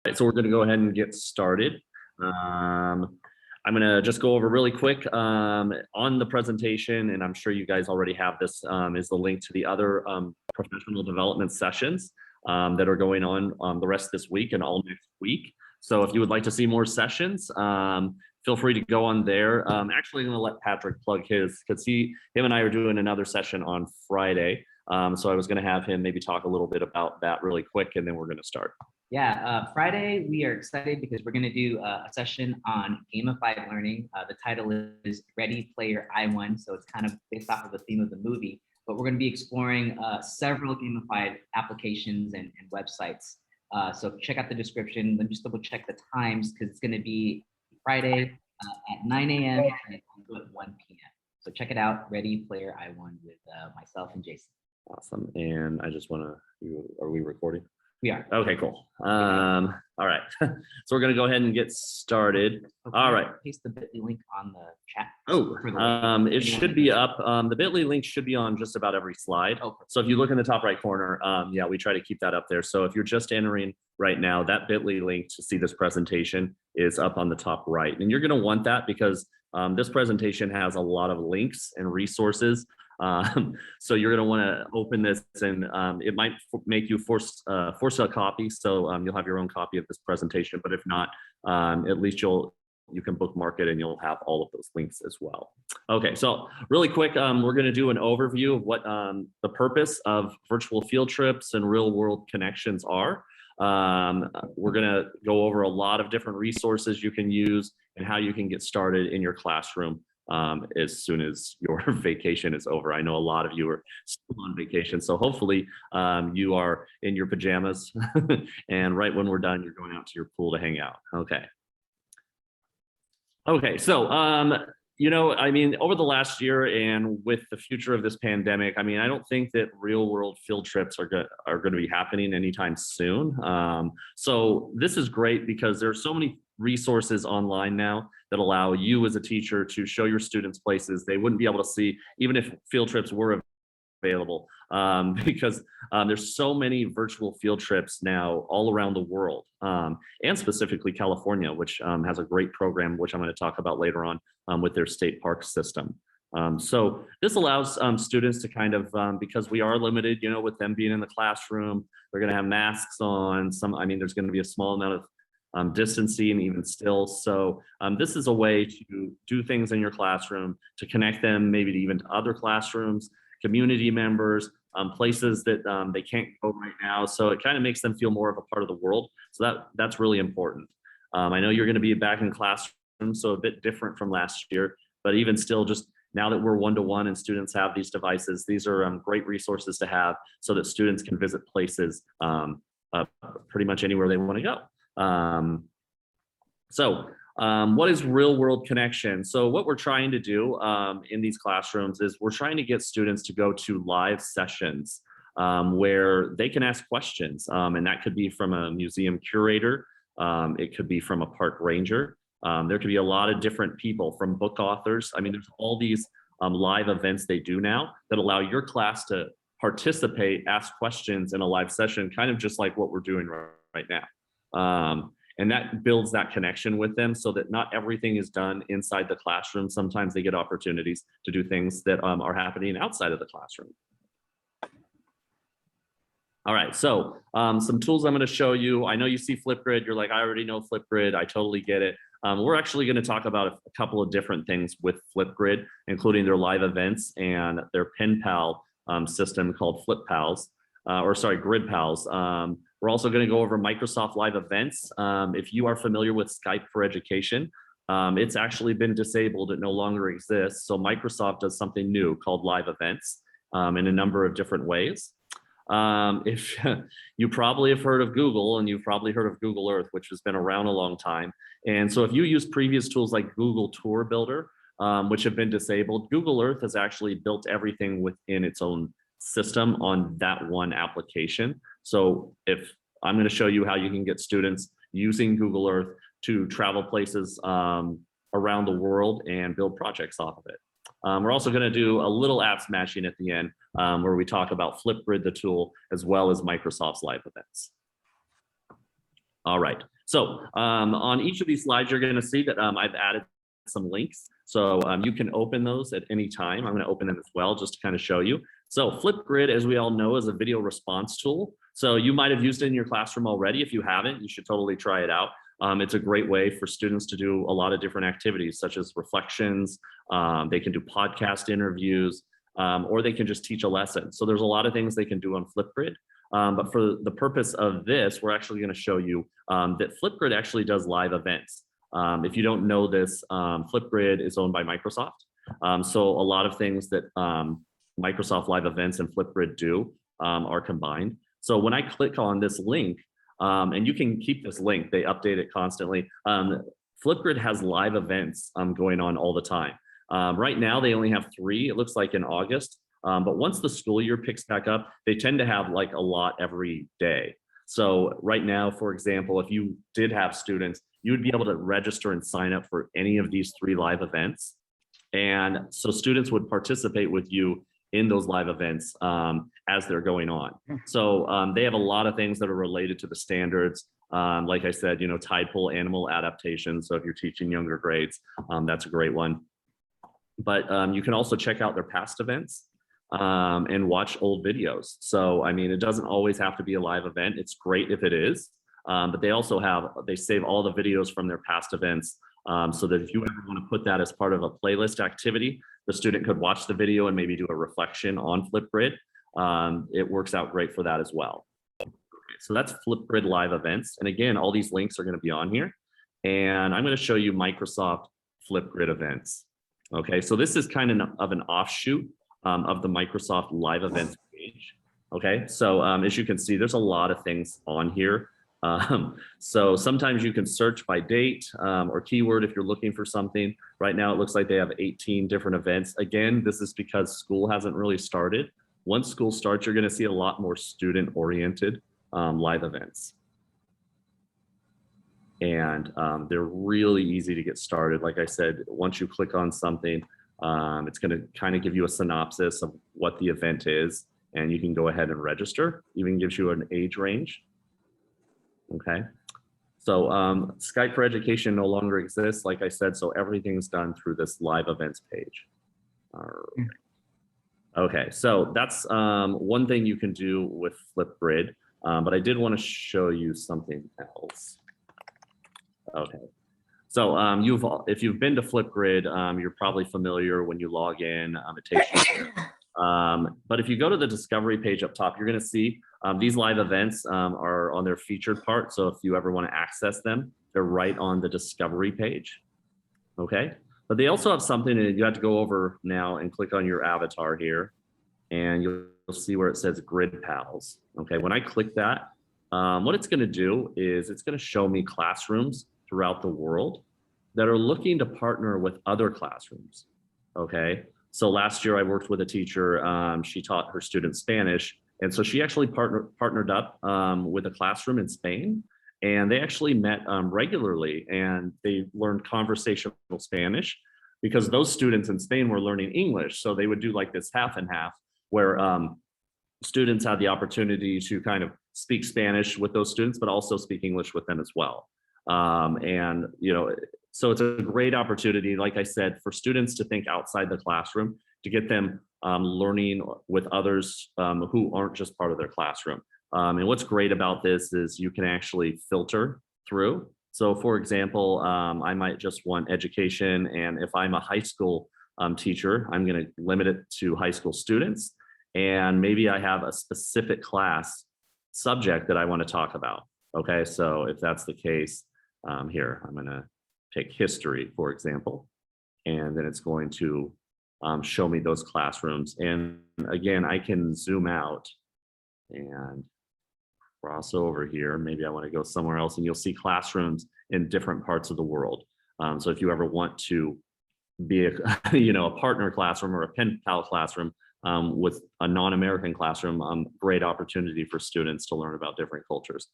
Right, so we're going to go ahead and get started. I'm going to just go over really quick on the presentation, and I'm sure you guys already have this, is the link to the other professional development sessions that are going on the rest of this week and all next week. So if you would like to see more sessions, feel free to go on there. Actually, I'm going to let Patrick plug his, because him and I are doing another session on Friday. So I was going to have him maybe talk a little bit about that really quick, and then we're going to start. Yeah, Friday, we are excited because we're going to do a session on gamified learning. The title is Ready Player I1, so it's kind of based off of the theme of the movie, but we're going to be exploring several gamified applications and websites. So check out the description. Let me just double check the times because it's going to be Friday at 9 a.m. and at 1 p.m. So check it out, Ready Player I1 with myself and Jason. Awesome. And I just want to, are we recording? We are. Okay, cool. All right. So we're going to go ahead and get started. Okay. All right. Paste the bit.ly link on the chat. Oh, it should be up. The bit.ly link should be on just about every slide. Oh, so if you look in the top right corner, yeah, we try to keep that up there. So if you're just entering right now, that bit.ly link to see this presentation is up on the top right. And you're going to want that because this presentation has a lot of links and resources. So you're going to want to open this, and it might make you force a copy. So you'll have your own copy of this presentation, but if not, at least you can bookmark it and you'll have all of those links as well. Okay, so really quick, we're going to do an overview of what the purpose of virtual field trips and real world connections are. We're going to go over a lot of different resources you can use and how you can get started in your classroom as soon as your vacation is over. I know a lot of you are still on vacation, so hopefully you are in your pajamas and right when we're done, you're going out to your pool to hang out. Okay, so you know, I mean, over the last year and with the future of this pandemic, I mean, I don't think that real world field trips are going to be happening anytime soon. So this is great because there's so many resources online now that allow you as a teacher to show your students places they wouldn't be able to see even if field trips were available, because there's so many virtual field trips now all around the world, and specifically California, which has a great program, which I'm going to talk about later on with their state park system. So this allows students to kind of, because we are limited, you know, with them being in the classroom, they're going to have masks on. I mean, there's going to be a small amount of distancing even still. So this is a way to do things in your classroom, to connect them maybe even to other classrooms, community members, places that they can't go right now. So it kind of makes them feel more of a part of the world. So that's really important. I know you're going to be back in classroom, so a bit different from last year, but even still, just now that we're one-to-one and students have these devices, these are great resources to have so that students can visit places pretty much anywhere they want to go. What is real world connection? So what we're trying to do in these classrooms is we're trying to get students to go to live sessions where they can ask questions, and that could be from a museum curator, it could be from a park ranger, there could be a lot of different people, from book authors. I mean, there's all these live events they do now that allow your class to participate, ask questions in a live session, kind of just like what we're doing right now. And that builds that connection with them so that not everything is done inside the classroom. Sometimes they get opportunities to do things that are happening outside of the classroom. All right, so some tools I'm going to show you. I know you see Flipgrid. You're like, I already know Flipgrid. I totally get it. We're actually going to talk about a couple of different things with Flipgrid, including their live events and their pen pal system called Grid Pals. We're also going to go over Microsoft Live Events. If you are familiar with Skype for Education, it's actually been disabled. It no longer exists. So Microsoft does something new called Live Events in a number of different ways. If you probably have heard of Google, and you've probably heard of Google Earth, which has been around a long time. And so if you use previous tools like Google Tour Builder, which have been disabled, Google Earth has actually built everything within its own system on that one application. So if I'm going to show you how you can get students using Google Earth to travel places around the world and build projects off of it. We're also going to do a little apps matching at the end where we talk about Flipgrid, the tool, as well as Microsoft's live events. All right. So on each of these slides, you're going to see that I've added some links. So you can open those at any time. I'm going to open them as well, just to kind of show you. So Flipgrid, as we all know, is a video response tool. So you might have used it in your classroom already. If you haven't, you should totally try it out. It's a great way for students to do a lot of different activities, such as reflections. They can do podcast interviews, or they can just teach a lesson. So there's a lot of things they can do on Flipgrid. But for the purpose of this, we're actually going to show you that Flipgrid actually does live events. If you don't know this, Flipgrid is owned by Microsoft. So a lot of things that Microsoft Live Events and Flipgrid do are combined. So when I click on this link, and you can keep this link, they update it constantly. Flipgrid has live events going on all the time. Right now, they only have 3, it looks like in August. But once the school year picks back up, they tend to have like a lot every day. So right now, for example, if you did have students, you would be able to register and sign up for any of these 3 live events. And so students would participate with you in those live events as they're going on. So they have a lot of things that are related to the standards. Like I said, tide pool animal adaptation. So if you're teaching younger grades, that's a great one. But you can also check out their past events and watch old videos. So, I mean, it doesn't always have to be a live event. It's great if it is, but they save all the videos from their past events so that if you ever want to put that as part of a playlist activity, the student could watch the video and maybe do a reflection on Flipgrid. It works out great for that as well. Okay, so that's Flipgrid live events. And again, all these links are going to be on here. And I'm going to show you Microsoft Flipgrid events. Okay, so this is kind of an offshoot of the Microsoft Live Events page. Okay, so as you can see, there's a lot of things on here. So sometimes you can search by date or keyword if you're looking for something. Right now, it looks like they have 18 different events. Again, this is because school hasn't really started. Once school starts, you're going to see a lot more student-oriented live events. And they're really easy to get started. Like I said, once you click on something, it's going to kind of give you a synopsis of what the event is, and you can go ahead and register. Even gives you an age range. Okay, so Skype for Education no longer exists, like I said, so everything's done through this live events page. All right. Okay, so that's one thing you can do with Flipgrid, but I did want to show you something else. Okay, so if you've been to Flipgrid, you're probably familiar when you log in. It takes you but if you go to the discovery page up top, you're going to see these live events are on their featured part. So if you ever want to access them, they're right on the discovery page. Okay, but they also have something that you have to go over now and click on your avatar here, and you'll see where it says Grid Pals. Okay, when I click that, what it's going to do is it's going to show me classrooms throughout the world that are looking to partner with other classrooms. Okay. So last year I worked with a teacher, she taught her students Spanish. And so she actually partnered up with a classroom in Spain, and they actually met regularly, and they learned conversational Spanish because those students in Spain were learning English. So they would do like this half and half where students had the opportunity to kind of speak Spanish with those students, but also speak English with them as well. And, so it's a great opportunity, like I said, for students to think outside the classroom, to get them learning with others who aren't just part of their classroom. And what's great about this is you can actually filter through. So for example, I might just want education. And if I'm a high school teacher, I'm going to limit it to high school students. And maybe I have a specific class subject that I want to talk about. Okay, so if that's the case, here, I'm going to take history, for example, and then it's going to show me those classrooms. And again, I can zoom out and cross over here. Maybe I want to go somewhere else, and you'll see classrooms in different parts of the world. So if you ever want to be a, a partner classroom or a pen pal classroom with a non-American classroom, great opportunity for students to learn about different cultures.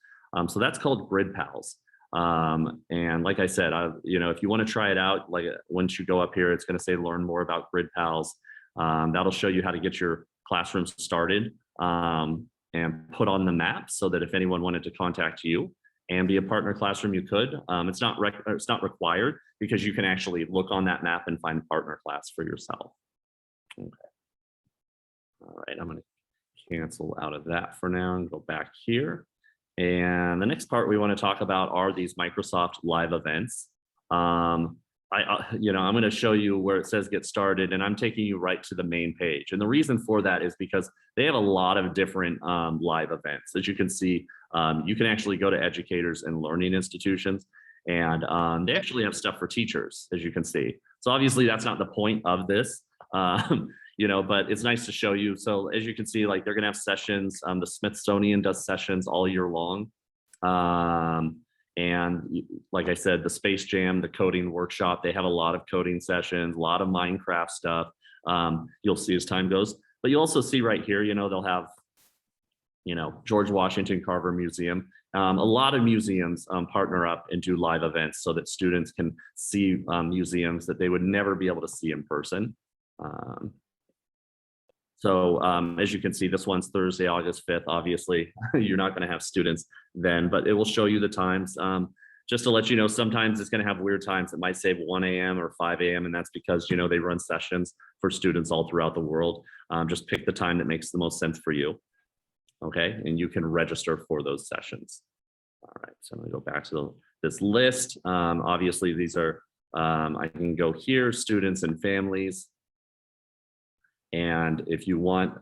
So that's called Grid Pals. And like I said, if you want to try it out, like once you go up here, it's going to say learn more about Grid Pals. That'll show you how to get your classroom started and put on the map so that if anyone wanted to contact you, and be a partner classroom, you could. It's not required because you can actually look on that map and find partner class for yourself. Okay. All right, I'm going to cancel out of that for now and go back here. And the next part we want to talk about are these Microsoft Live events. I'm going to show you where it says get started, and I'm taking you right to the main page. And the reason for that is because they have a lot of different live events. As you can see, you can actually go to educators and learning institutions, and they actually have stuff for teachers, as you can see. So obviously that's not the point of this, but it's nice to show you. So as you can see, like they're gonna have sessions. The Smithsonian does sessions all year long. And like I said, the Space Jam, the coding workshop, they have a lot of coding sessions, a lot of Minecraft stuff. You'll see as time goes, but you also see right here, they'll have, George Washington Carver Museum. A lot of museums partner up and do live events so that students can see museums that they would never be able to see in person. So as you can see, this one's Thursday, August 5th. Obviously, you're not going to have students then, but it will show you the times. Just to let you know, sometimes it's going to have weird times. It might say 1 a.m. or 5 a.m. And that's because, they run sessions for students all throughout the world. Just pick the time that makes the most sense for you. Okay, and you can register for those sessions. All right, so I'm going to go back to this list. Obviously, these are, I can go here, students and families. And if you want,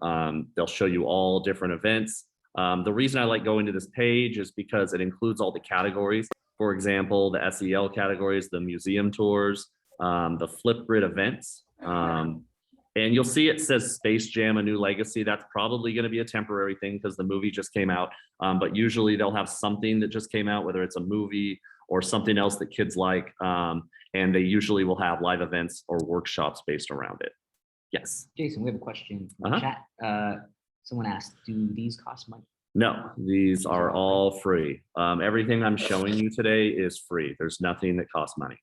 they'll show you all different events. The reason I like going to this page is because it includes all the categories. For example, the SEL categories, the museum tours, the Flipgrid events. And you'll see it says Space Jam: A New Legacy. That's probably going to be a temporary thing because the movie just came out. But usually they'll have something that just came out, whether it's a movie or something else that kids like. And they usually will have live events or workshops based around it. Yes. Jason, we have a question from the chat. Someone asked, do these cost money? No, these are all free. Everything I'm showing you today is free. There's nothing that costs money.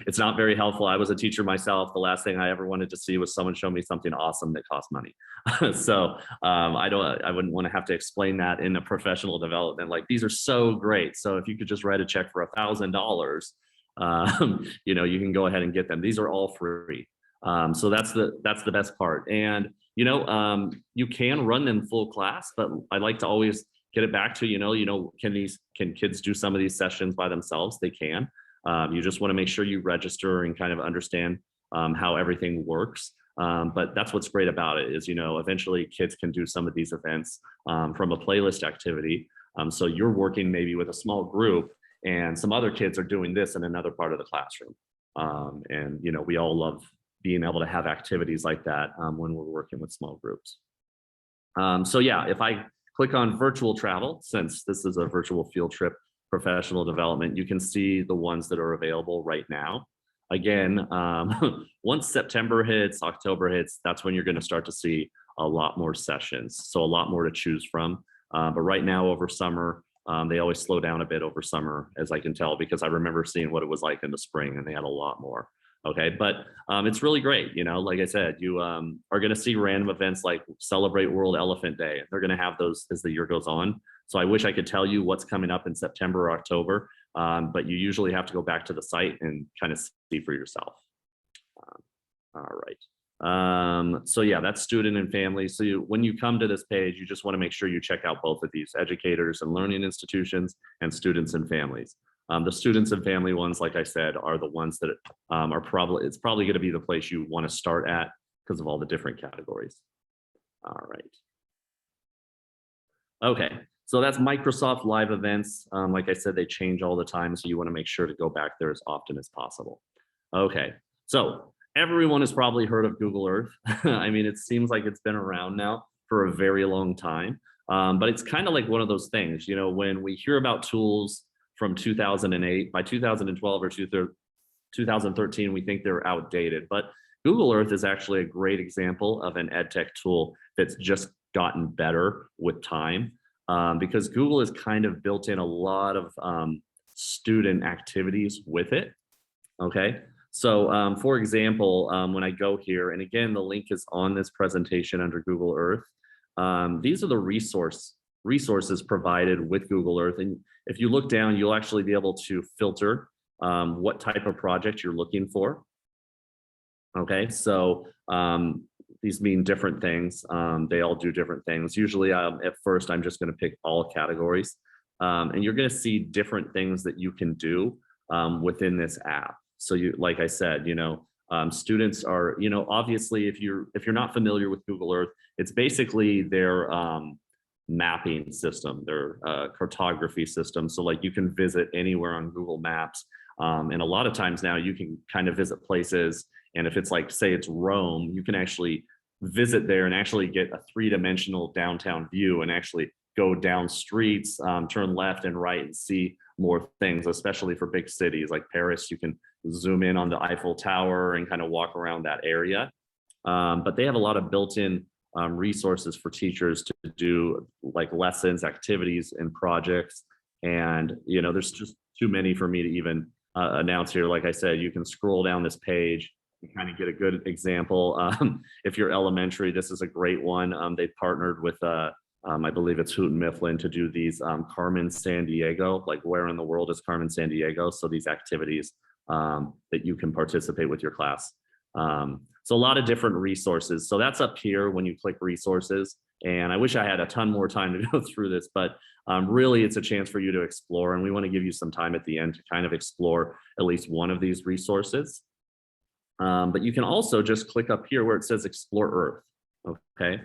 It's not very helpful. I was a teacher myself. The last thing I ever wanted to see was someone show me something awesome that cost money. So I wouldn't want to have to explain that in a professional development. Like, these are so great. So if you could just write a check for $1,000, you can go ahead and get them. These are all free. So that's the best part. And you can run them full class, but I like to always get it back to can kids do some of these sessions by themselves? They can. You just want to make sure you register and kind of understand how everything works. But that's what's great about it is, eventually kids can do some of these events from a playlist activity. So you're working maybe with a small group and some other kids are doing this in another part of the classroom. And we all love being able to have activities like that when we're working with small groups. So yeah, if I click on virtual travel, since this is a virtual field trip professional development, you can see the ones that are available right now. Again, once September hits, October hits, that's when you're going to start to see a lot more sessions. So a lot more to choose from. But right now over summer, they always slow down a bit over summer, as I can tell, because I remember seeing what it was like in the spring and they had a lot more. Okay, but it's really great. Like I said, you are going to see random events like Celebrate World Elephant Day. They're going to have those as the year goes on. So I wish I could tell you what's coming up in September or October, but you usually have to go back to the site and kind of see for yourself. All right. So yeah, that's student and family. So when you come to this page, you just want to make sure you check out both of these: educators and learning institutions and students and families. The students and family ones, like I said, are the ones that it's probably going to be the place you want to start at because of all the different categories. All right. Okay, so that's Microsoft Live events. Like I said, they change all the time, so you want to make sure to go back there as often as possible. Okay, so everyone has probably heard of Google Earth. I mean, it seems like it's been around now for a very long time, but it's kind of like one of those things, when we hear about tools from 2008, by 2012 or 2013, we think they're outdated. But Google Earth is actually a great example of an edtech tool that's just gotten better with time, because Google has kind of built in a lot of student activities with it. Okay, so for example, when I go here, and again, the link is on this presentation under Google Earth. These are the resource resources provided with Google Earth. And if you look down, you'll actually be able to filter what type of project you're looking for. Okay, so these mean different things. They all do different things. Usually at first, I'm just gonna pick all categories. And you're gonna see different things that you can do within this app. So you, like I said, students are, obviously if you're not familiar with Google Earth, it's basically their mapping system, their cartography system. So like you can visit anywhere on Google Maps. And a lot of times now you can kind of visit places. And if it's like, say it's Rome, you can actually visit there and actually get a three-dimensional downtown view and actually go down streets, turn left and right and see more things, especially for big cities like Paris. You can zoom in on the Eiffel Tower and kind of walk around that area. But they have a lot of built-in resources for teachers to do like lessons, activities, and projects. And, there's just too many for me to even announce here. Like I said, you can scroll down this page and kind of get a good example. If you're elementary, this is a great one. They partnered with, I believe it's Houghton Mifflin to do these Carmen San Diego, like where in the world is Carmen San Diego? So these activities that you can participate with your class. So a lot of different resources. So that's up here when you click resources. And I wish I had a ton more time to go through this, but really it's a chance for you to explore. And we want to give you some time at the end to kind of explore at least one of these resources. But you can also just click up here where it says Explore Earth, okay?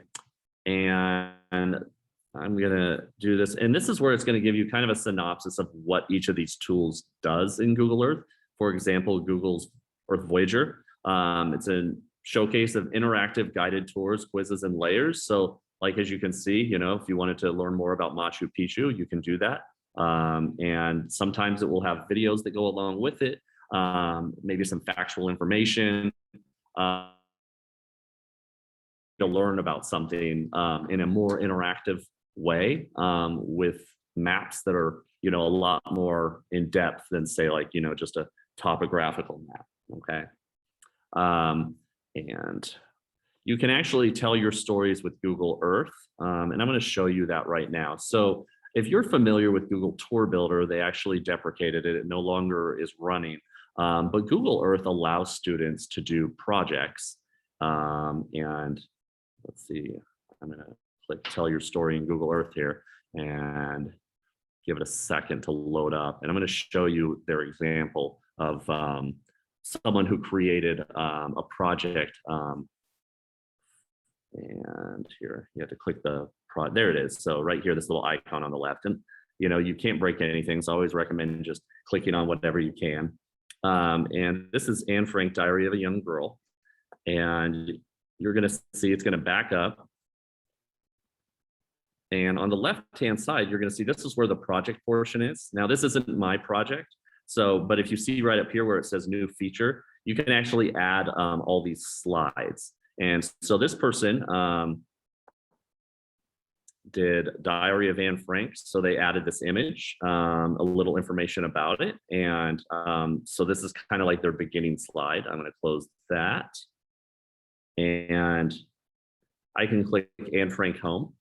And I'm gonna do this. And this is where it's gonna give you kind of a synopsis of what each of these tools does in Google Earth. For example, Google's Earth Voyager. It's a showcase of interactive guided tours, quizzes, and layers. So like, as you can see, if you wanted to learn more about Machu Picchu, you can do that. And sometimes it will have videos that go along with it. Maybe some factual information to learn about something in a more interactive way with maps that are, a lot more in depth than say like, just a topographical map, okay? And you can actually tell your stories with Google Earth. And I'm gonna show you that right now. So if you're familiar with Google Tour Builder, they actually deprecated it. It no longer is running. But Google Earth allows students to do projects. And let's see, I'm gonna click tell your story in Google Earth here and give it a second to load up. And I'm gonna show you their example of someone who created a project. And here, you have to click there it is. So right here, this little icon on the left. And you can't break anything, so I always recommend just clicking on whatever you can. And this is Anne Frank, Diary of a Young Girl. And you're gonna see it's gonna back up. And on the left-hand side, you're gonna see this is where the project portion is. Now, this isn't my project. So, but if you see right up here where it says new feature, you can actually add all these slides. And so this person did Diary of Anne Frank. So they added this image, a little information about it. And so this is kind of like their beginning slide. I'm gonna close that. And I can click Anne Frank Home.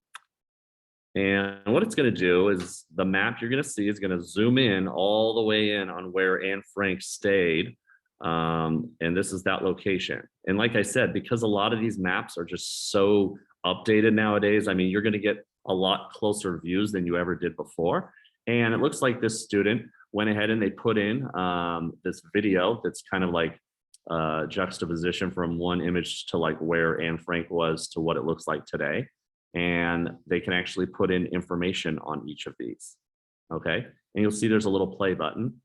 And what it's gonna do is the map you're gonna see is gonna zoom in all the way in on where Anne Frank stayed. And this is that location. And like I said, because a lot of these maps are just so updated nowadays, I mean, you're gonna get a lot closer views than you ever did before. And it looks like this student went ahead and they put in this video that's kind of like juxtaposition from one image to like where Anne Frank was to what it looks like today. And they can actually put in information on each of these, okay? And you'll see there's a little play button.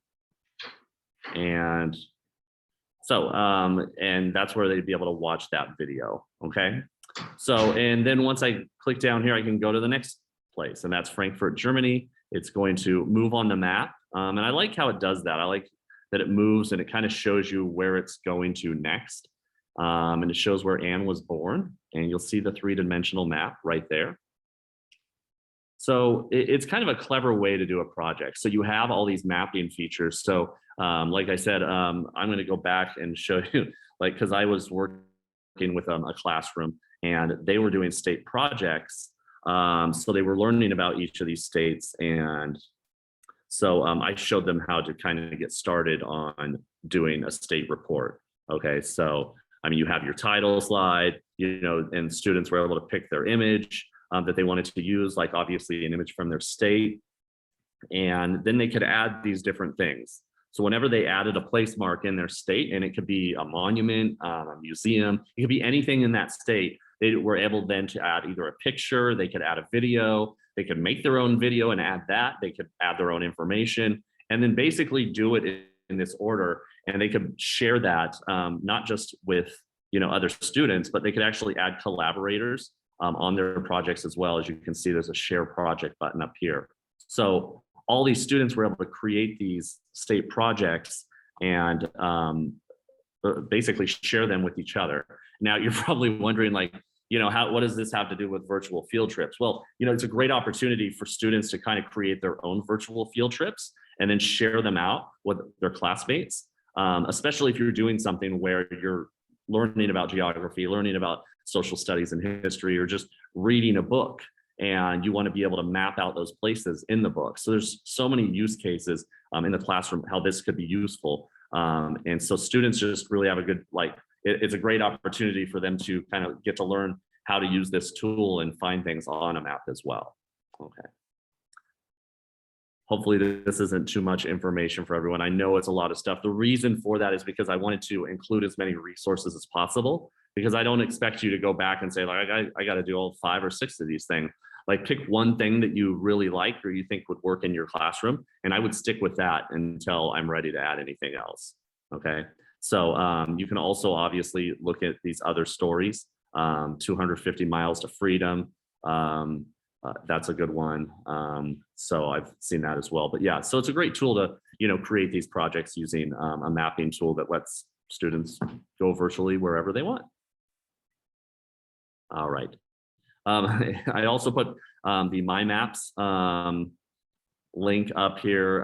And so, and that's where they'd be able to watch that video, okay? So, and then once I click down here, I can go to the next place, and that's Frankfurt, Germany. It's going to move on the map. And I like how it does that. I like that it moves and it kind of shows you where it's going to next. And it shows where Anne was born, and you'll see the three-dimensional map right there. So it's kind of a clever way to do a project. So you have all these mapping features. So like I said, I'm going to go back and show you, like, because I was working with a classroom and they were doing state projects So they were learning about each of these states. And so I showed them how to kind of get started on doing a state report. Okay, so I mean, you have your title slide, and students were able to pick their image that they wanted to use, like obviously an image from their state. And then they could add these different things. So whenever they added a place mark in their state, and it could be a monument, a museum, it could be anything in that state, they were able then to add either a picture, they could add a video, they could make their own video and add that, they could add their own information, and then basically do it in this order. And they could share that not just with other students, but they could actually add collaborators on their projects as well. As you can see, there's a share project button up here. So all these students were able to create these state projects and basically share them with each other. Now you're probably wondering, like, what does this have to do with virtual field trips? Well, it's a great opportunity for students to kind of create their own virtual field trips and then share them out with their classmates, especially if you're doing something where you're learning about geography, learning about social studies and history, or just reading a book, and you want to be able to map out those places in the book. So there's so many use cases in the classroom, how this could be useful. And so students just really have a good, it's a great opportunity for them to kind of get to learn how to use this tool and find things on a map as well. Okay. Hopefully this isn't too much information for everyone. I know it's a lot of stuff. The reason for that is because I wanted to include as many resources as possible, because I don't expect you to go back and say, like, I got to do all 5 or 6 of these things. Like, pick one thing that you really like or you think would work in your classroom, and I would stick with that until I'm ready to add anything else. Okay. So you can also obviously look at these other stories, 250 miles to freedom. That's a good one. So I've seen that as well. But yeah, so it's a great tool to, create these projects using a mapping tool that lets students go virtually wherever they want. All right. I also put the My Maps link up here.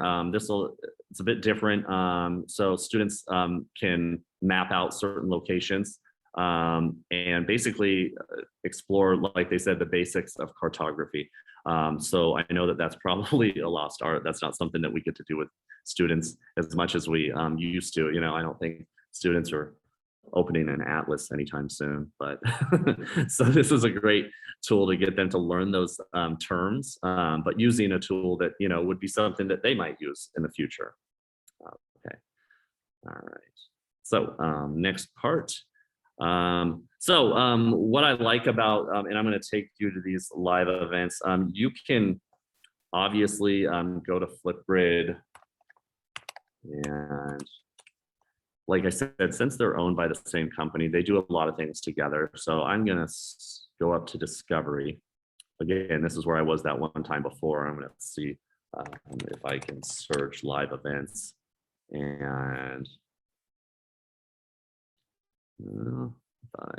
It's a bit different. So students can map out certain locations and basically explore, like they said, the basics of cartography. So I know that that's probably a lost art. That's not something that we get to do with students as much as we used to. I don't think students are opening an atlas anytime soon, but so this is a great tool to get them to learn those terms, but using a tool that would be something that they might use in the future. Okay, all right. So next part. What I like about, and I'm going to take you to these live events. You can obviously go to Flipgrid, and like I said, since they're owned by the same company, they do a lot of things together. So I'm going to go up to Discovery. Again, this is where I was that one time before. I'm going to see if I can search live events. And if I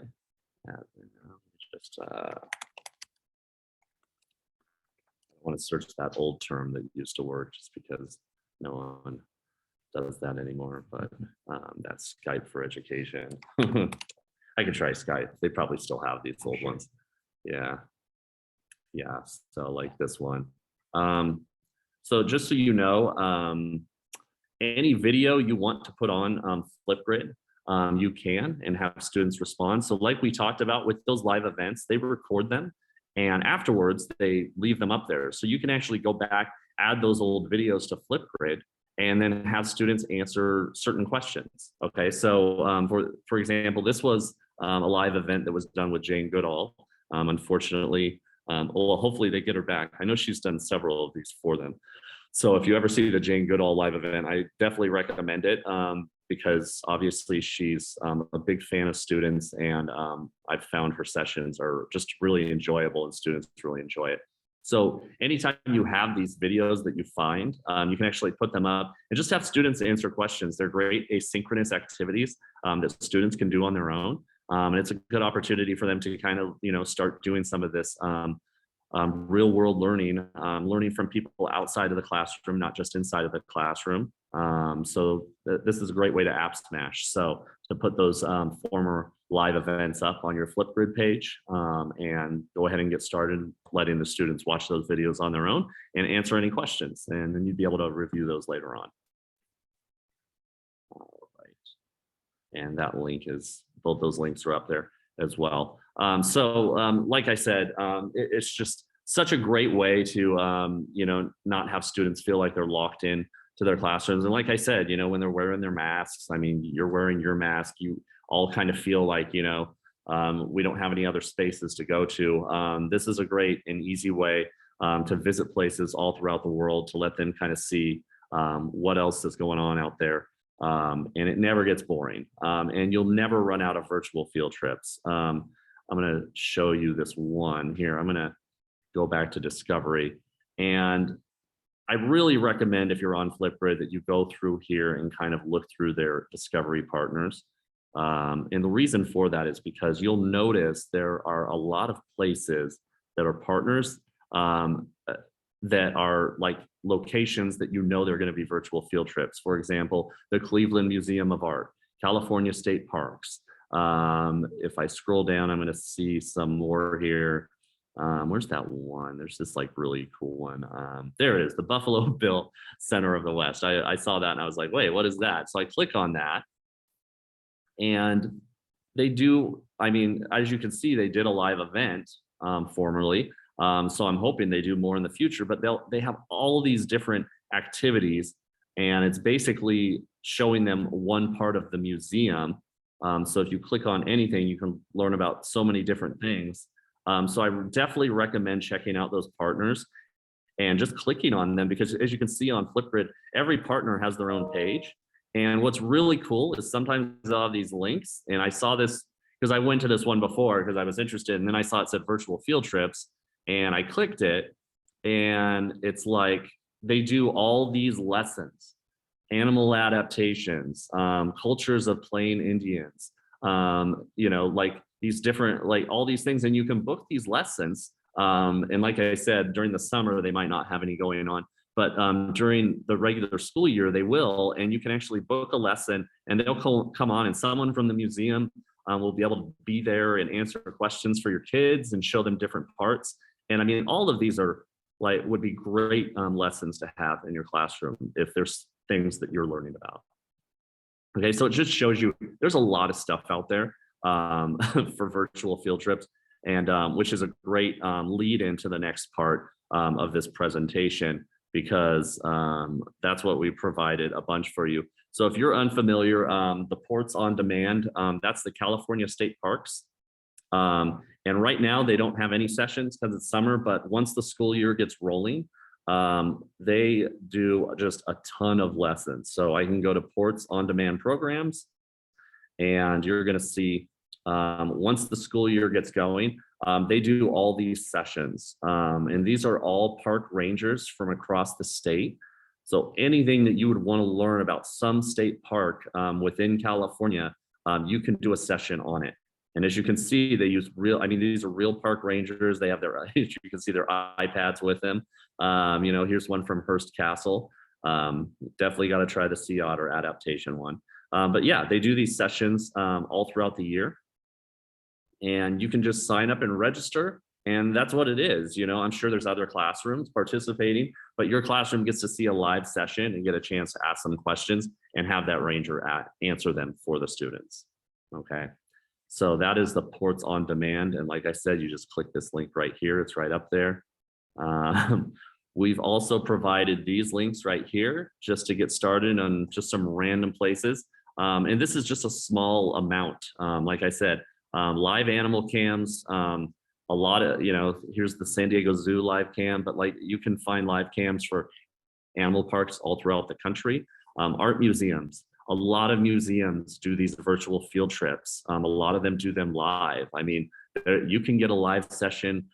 have, just I want to search that old term that used to work, just because no one does that anymore, but that's Skype for Education. I could try Skype. They probably still have these old ones. Yeah. So like this one. So just so you know, any video you want to put on Flipgrid, you can, and have students respond. So like we talked about with those live events, they record them, and afterwards they leave them up there. So you can actually go back, add those old videos to Flipgrid, and then have students answer certain questions. Okay, so for example, this was a live event that was done with Jane Goodall. Unfortunately, well, hopefully they get her back. I know she's done several of these for them. So if you ever see the Jane Goodall live event, I definitely recommend it because obviously she's a big fan of students, and I've found her sessions are just really enjoyable and students really enjoy it. So anytime you have these videos that you find, you can actually put them up and just have students answer questions. They're great asynchronous activities that students can do on their own. And it's a good opportunity for them to kind of, start doing some of this real world learning, learning from people outside of the classroom, not just inside of the classroom. This is a great way to app smash. So to put those former live events up on your Flipgrid page, and go ahead and get started letting the students watch those videos on their own and answer any questions. And then you'd be able to review those later on. All right. And that link is, both those links are up there as well. Like I said, it's just such a great way to, not have students feel like they're locked in to their classrooms. And like I said, when they're wearing their masks, I mean, you're wearing your mask, you all kind of feel like, we don't have any other spaces to go to. This is a great and easy way to visit places all throughout the world, to let them kind of see what else is going on out there. And it never gets boring. And you'll never run out of virtual field trips. I'm going to show you this one here. I'm going to go back to Discovery. And I really recommend, if you're on Flipgrid, that you go through here and kind of look through their Discovery partners. And the reason for that is because you'll notice there are a lot of places that are partners that are like locations that they're going to be virtual field trips. For example, the Cleveland Museum of Art, California State Parks. If I scroll down, I'm going to see some more here. Where's that one? There's this like really cool one. There it is, the Buffalo Bill Center of the West. I saw that and I was like, wait, what is that? So I click on that, and they do, I mean, as you can see, they did a live event formerly. So I'm hoping they do more in the future, but they have all these different activities, and it's basically showing them one part of the museum. So if you click on anything, you can learn about so many different things. So I would definitely recommend checking out those partners and just clicking on them, because as you can see on Flipgrid, every partner has their own page. And what's really cool is sometimes they'll have these links, and I saw this because I went to this one before because I was interested, and then I saw it said virtual field trips, and I clicked it, and it's like they do all these lessons, animal adaptations, cultures of plain Indians, like these different, like all these things, and you can book these lessons. And like I said, during the summer, they might not have any going on, but during the regular school year, they will, and you can actually book a lesson and they'll come on, and someone from the museum will be able to be there and answer questions for your kids and show them different parts. And I mean, all of these are like, would be great lessons to have in your classroom if there's things that you're learning about. Okay, so it just shows you there's a lot of stuff out there for virtual field trips, and which is a great lead into the next part of this presentation, because that's what we provided a bunch for you. So if you're unfamiliar, the Ports on Demand, that's the California State Parks. And right now they don't have any sessions because it's summer, but once the school year gets rolling, they do just a ton of lessons. So I can go to Ports on Demand programs, and you're going to see once the school year gets going, they do all these sessions. And these are all park rangers from across the state. So anything that you would want to learn about some state park within California, you can do a session on it. And as you can see, they use these are real park rangers. They have you can see their iPads with them. Here's one from Hearst Castle. Definitely got to try the sea otter adaptation one. But yeah, they do these sessions all throughout the year. And you can just sign up and register. And that's what it is. I'm sure there's other classrooms participating, but your classroom gets to see a live session and get a chance to ask some questions and have that ranger answer them for the students. Okay. So that is the Ports on Demand. And like I said, you just click this link right here. It's right up there. We've also provided these links right here just to get started on just some random places. And this is just a small amount. Like I said, live animal cams, a lot of, here's the San Diego Zoo live cam, but like you can find live cams for animal parks all throughout the country. Art museums. A lot of museums do these virtual field trips. A lot of them do them live. I mean, you can get a live session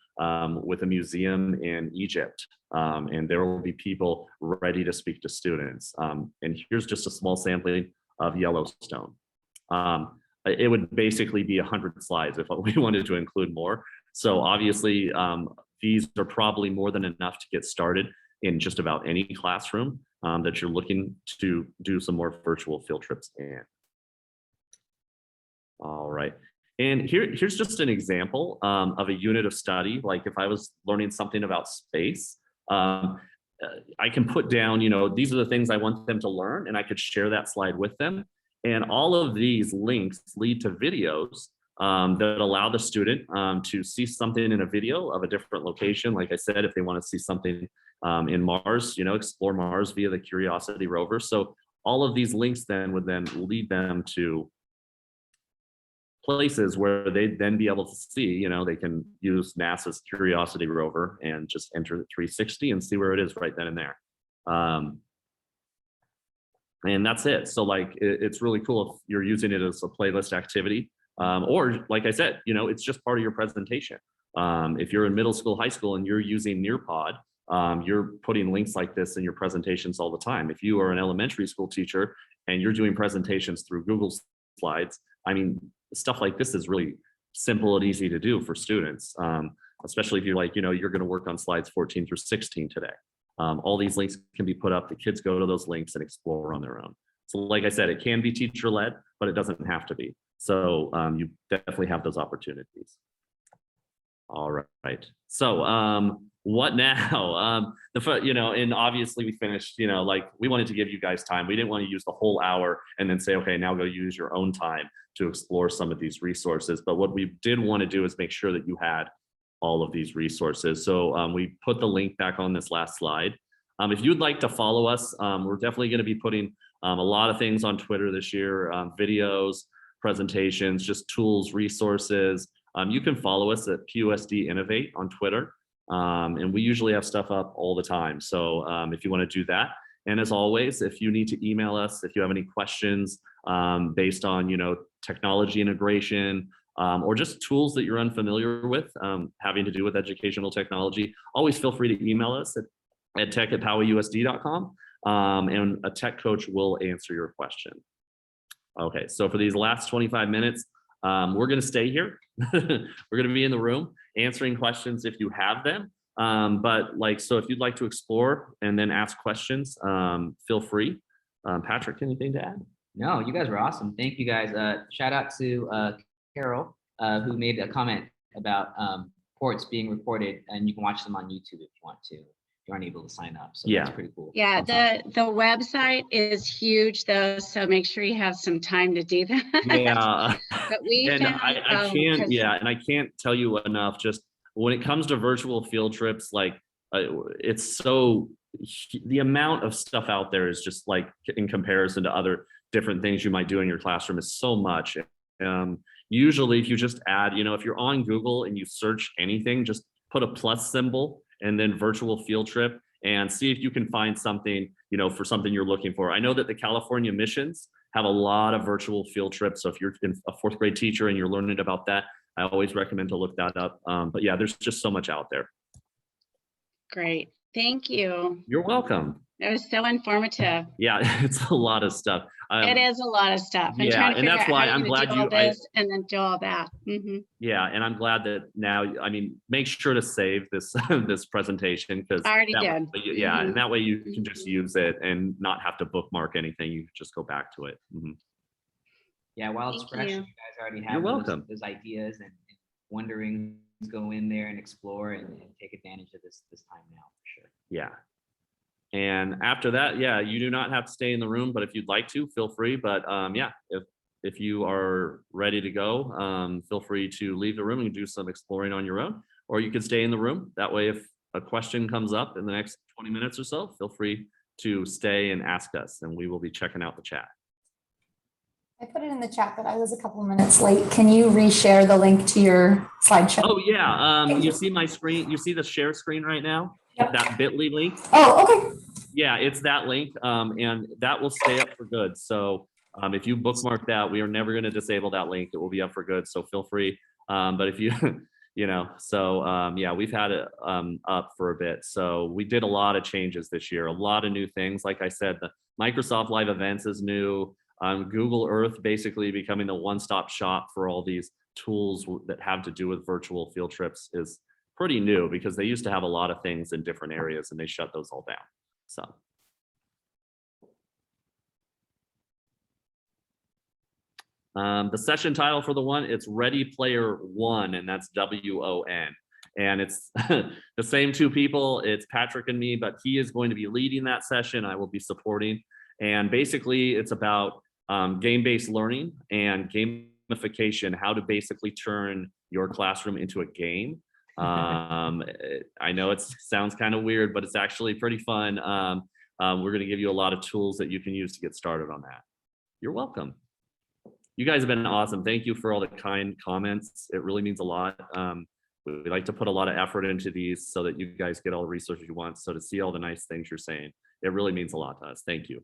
with a museum in Egypt, and there will be people ready to speak to students. And here's just a small sampling of Yellowstone. It would basically be 100 slides if we wanted to include more. So obviously, these are probably more than enough to get started in just about any classroom. that you're looking to do some more virtual field trips in. All right. And here's just an example of a unit of study. Like if I was learning something about space, I can put down, these are the things I want them to learn, and I could share that slide with them. And all of these links lead to videos that allow the student to see something in a video of a different location. Like I said, if they want to see something in Mars, explore Mars via the Curiosity rover. So all of these links then would then lead them to places where they'd then be able to see, they can use NASA's Curiosity rover and just enter the 360 and see where it is right then and there. And that's it. So like, it's really cool if you're using it as a playlist activity, or like I said, it's just part of your presentation. If you're in middle school, high school, and you're using Nearpod, you're putting links like this in your presentations all the time. If you are an elementary school teacher and you're doing presentations through Google Slides, I mean, stuff like this is really simple and easy to do for students, especially if you're like, you're going to work on slides 14 through 16 today. All these links can be put up. The kids go to those links and explore on their own. So like I said, it can be teacher led, but it doesn't have to be. So you definitely have those opportunities. All right. So what now? And obviously we finished, like we wanted to give you guys time. We didn't want to use the whole hour and then say, okay, now go use your own time to explore some of these resources. But what we did want to do is make sure that you had all of these resources. So we put the link back on this last slide. If you'd like to follow us, we're definitely going to be putting a lot of things on Twitter this year, videos, presentations, just tools, resources. You can follow us at PUSD Innovate on Twitter. And we usually have stuff up all the time. So if you want to do that, and as always, if you need to email us, if you have any questions based on, technology integration, or just tools that you're unfamiliar with having to do with educational technology, always feel free to email us at tech@powausd.com, and a tech coach will answer your question. Okay, so for these last 25 minutes, we're going to stay here. We're going to be in the room answering questions if you have them. So if you'd like to explore and then ask questions, feel free. Patrick, anything to add? No, you guys were awesome. Thank you guys. Shout out to Carol, who made a comment about ports being recorded, and you can watch them on YouTube if you want to. You aren't able to sign up, so that's pretty cool. Yeah, the website is huge though, so make sure you have some time to do that. Yeah, but we and I can't. Yeah, and I can't tell you enough. Just when it comes to virtual field trips, like it's so the amount of stuff out there is just like in comparison to other different things you might do in your classroom is so much. Usually, if you just add, if you're on Google and you search anything, just put a plus symbol and then virtual field trip and see if you can find something, for something you're looking for. I know that the California missions have a lot of virtual field trips. So if you're a fourth grade teacher and you're learning about that, I always recommend to look that up. But yeah, there's just so much out there. Great. Thank you. You're welcome. It was so informative. Yeah, it's a lot of stuff. It is a lot of stuff. I'm yeah, trying to and that's why I'm glad do all this and then do all that. Mm-hmm. Yeah, and I'm glad that now. I mean, make sure to save this this presentation because I already did. Yeah, and that way you can just use it and not have to bookmark anything. You just go back to it. Mm-hmm. Yeah, while it's fresh, you guys already have those ideas and wondering, go in there and explore and take advantage of this time now for sure. Yeah. And after that, yeah, you do not have to stay in the room, but if you'd like to, feel free. But yeah, if you are ready to go, feel free to leave the room and do some exploring on your own, or you could stay in the room. That way, if a question comes up in the next 20 minutes or so, feel free to stay and ask us, and we will be checking out the chat. I put it in the chat, but I was a couple of minutes late. Can you reshare the link to your slideshow? Oh yeah, you see my screen, you see the share screen right now? Yep. That bit.ly link? Oh, okay. Yeah, it's that link, and that will stay up for good. So if you bookmark that, we are never going to disable that link. It will be up for good, so feel free. But if you, yeah, we've had it up for a bit. So we did a lot of changes this year, a lot of new things. Like I said, the Microsoft Live Events is new. Google Earth basically becoming the one-stop shop for all these tools that have to do with virtual field trips is pretty new because they used to have a lot of things in different areas and they shut those all down. So The session title for the one, it's Ready Player One, and that's WON. And it's the same two people, it's Patrick and me, but he is going to be leading that session. I will be supporting. And basically it's about game-based learning and gamification, how to basically turn your classroom into a game. I know it sounds kind of weird, but it's actually pretty fun. We're going to give you a lot of tools that you can use to get started on that. You're welcome. You guys have been awesome. Thank you for all the kind comments. It really means a lot. We like to put a lot of effort into these so that you guys get all the resources you want. So to see all the nice things you're saying, it really means a lot to us. Thank you.